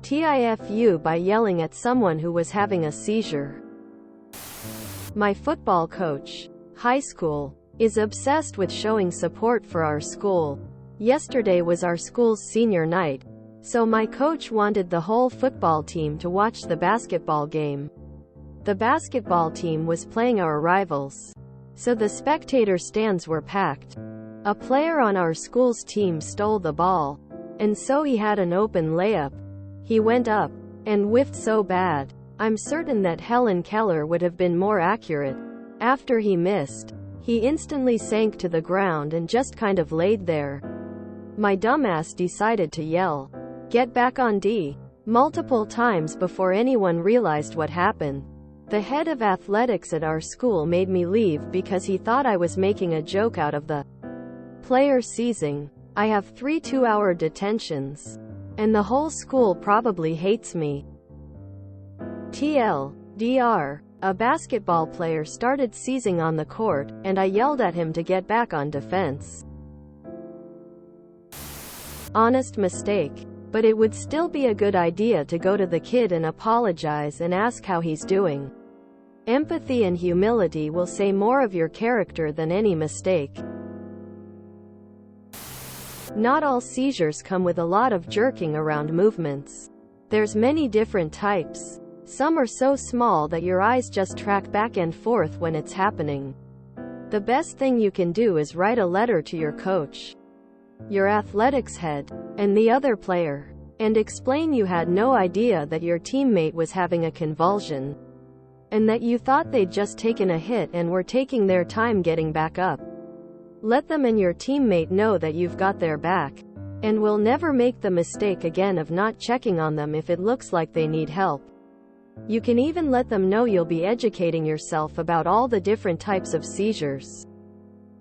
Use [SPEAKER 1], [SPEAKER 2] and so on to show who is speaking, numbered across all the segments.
[SPEAKER 1] TIFU by yelling at someone who was having a seizure. My football coach, high school, is obsessed with showing support for our school. Yesterday was our school's senior night, so my coach wanted the whole football team to watch the basketball game. The basketball team was playing our rivals, so the spectator stands were packed. A player on our school's team stole the ball, and so he had an open layup. He went up and whiffed so bad. I'm certain that Helen Keller would have been more accurate. After he missed, he instantly sank to the ground and just kind of laid there. My dumbass decided to yell, "Get back on D," multiple times before anyone realized what happened. The head of athletics at our school made me leave because he thought I was making a joke out of the player seizing. I have 3 2-hour detentions, and the whole school probably hates me. TLDR. A basketball player started seizing on the court, and I yelled at him to get back on defense. Honest mistake. But it would still be a good idea to go to the kid and apologize and ask how he's doing. Empathy and humility will say more of your character than any mistake. Not all seizures come with a lot of jerking around movements. There's many different types. Some are so small that your eyes just track back and forth when it's happening. The best thing you can do is write a letter to your coach, your athletics head, and the other player, and explain you had no idea that your teammate was having a convulsion, and that you thought they'd just taken a hit and were taking their time getting back up. Let them and your teammate know that you've got their back, and will never make the mistake again of not checking on them if it looks like they need help. You can even let them know you'll be educating yourself about all the different types of seizures,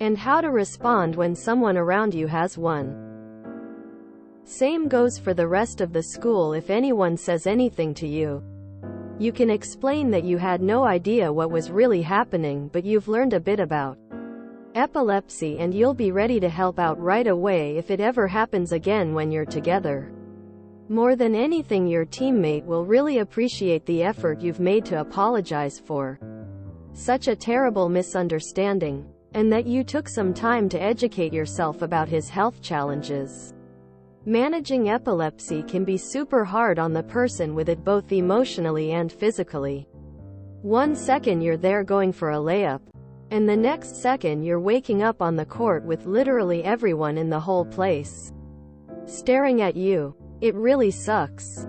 [SPEAKER 1] and how to respond when someone around you has one. Same goes for the rest of the school. If anyone says anything to you, you can explain that you had no idea what was really happening, but you've learned a bit about epilepsy, and you'll be ready to help out right away if it ever happens again when you're together. More than anything, your teammate will really appreciate the effort you've made to apologize for such a terrible misunderstanding, and that you took some time to educate yourself about his health challenges. Managing epilepsy can be super hard on the person with it, both emotionally and physically. 1 second you're there going for a layup, and the next second you're waking up on the court with literally everyone in the whole place staring at you. It really sucks.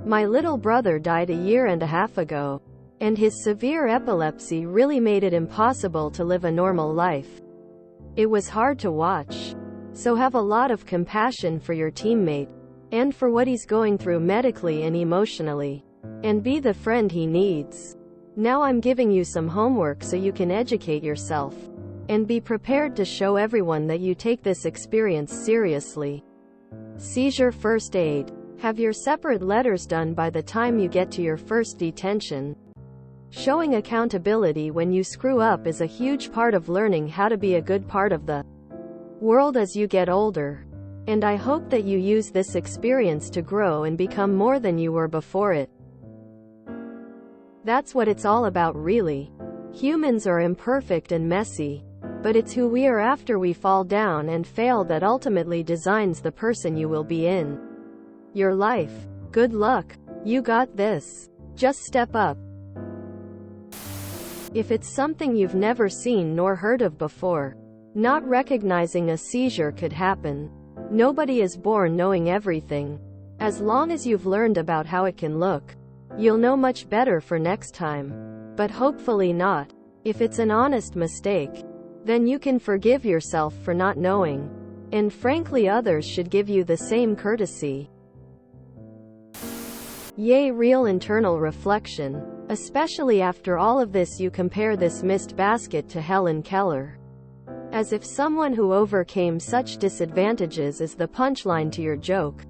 [SPEAKER 1] My little brother died a year and a half ago, and his severe epilepsy really made it impossible to live a normal life. It was hard to watch. So have a lot of compassion for your teammate, and for what he's going through medically and emotionally, and be the friend he needs. Now I'm giving you some homework so you can educate yourself, and be prepared to show everyone that you take this experience seriously. Seizure first aid. Have your separate letters done by the time you get to your first detention. Showing accountability when you screw up is a huge part of learning how to be a good part of the world as you get older. And I hope that you use this experience to grow and become more than you were before it. That's what it's all about, really. Humans are imperfect and messy, but it's who we are after we fall down and fail that ultimately designs the person you will be in your life. Good luck. You got this. Just step up. If it's something you've never seen nor heard of before, not recognizing a seizure could happen. Nobody is born knowing everything. As long as you've learned about how it can look, you'll know much better for next time. But hopefully not. If it's an honest mistake, then you can forgive yourself for not knowing. And frankly, others should give you the same courtesy. Yay, real internal reflection. Especially after all of this, you compare this missed basket to Helen Keller. As if someone who overcame such disadvantages is the punchline to your joke.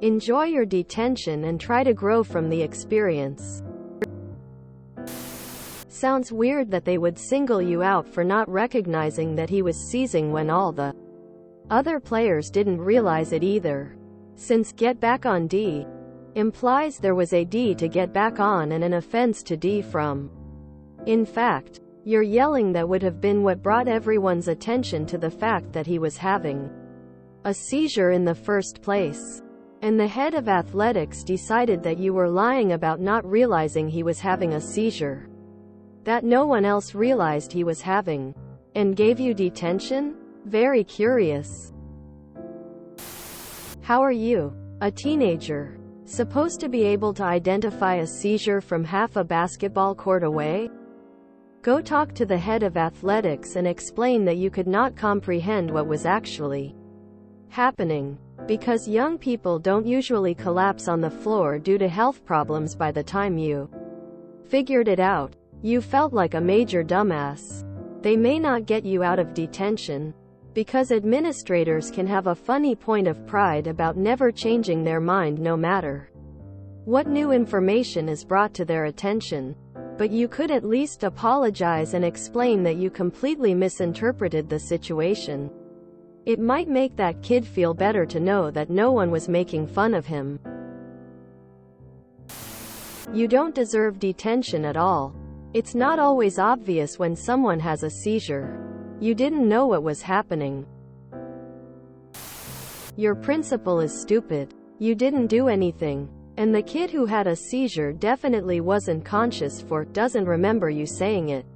[SPEAKER 1] Enjoy your detention and try to grow from the experience. Sounds weird that they would single you out for not recognizing that he was seizing when all the other players didn't realize it either. since get back on D implies there was a D to get back on and an offense to D from. In fact, your yelling that would have been what brought everyone's attention to the fact that he was having a seizure in the first place. And the head of athletics decided that you were lying about not realizing he was having a seizure that no one else realized he was having, and gave you detention? Very curious. How are you, a teenager, supposed to be able to identify a seizure from half a basketball court away? Go talk to the head of athletics and explain that you could not comprehend what was actually happening. Because young people don't usually collapse on the floor due to health problems by the time you figured it out. You felt like a major dumbass. They may not get you out of detention, because administrators can have a funny point of pride about never changing their mind no matter what new information is brought to their attention. But you could at least apologize and explain that you completely misinterpreted the situation. It might make that kid feel better to know that no one was making fun of him. You don't deserve detention at all. It's not always obvious when someone has a seizure. You didn't know what was happening. Your principal is stupid. You didn't do anything. And the kid who had a seizure definitely wasn't conscious doesn't remember you saying it.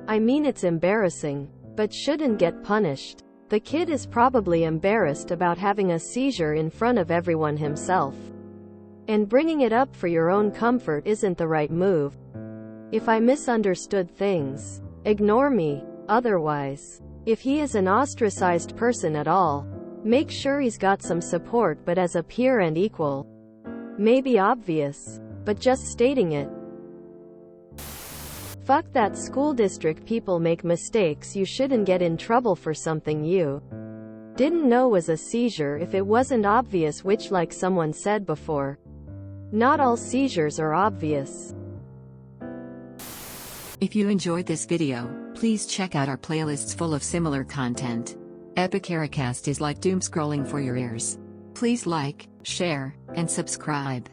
[SPEAKER 1] I mean, it's embarrassing, but shouldn't get punished. The kid is probably embarrassed about having a seizure in front of everyone himself. And bringing it up for your own comfort isn't the right move. If I misunderstood things, ignore me. Otherwise, if he is an ostracized person at all, make sure he's got some support, but as a peer and equal. Maybe obvious, but just stating it. Fuck that school district. People make mistakes. You shouldn't get in trouble for something you didn't know was a seizure if it wasn't obvious, which, like someone said before, not all seizures are obvious.
[SPEAKER 2] If you enjoyed this video, please check out our playlists full of similar content. Epicaricast is like doom scrolling for your ears. Please like, share, and subscribe.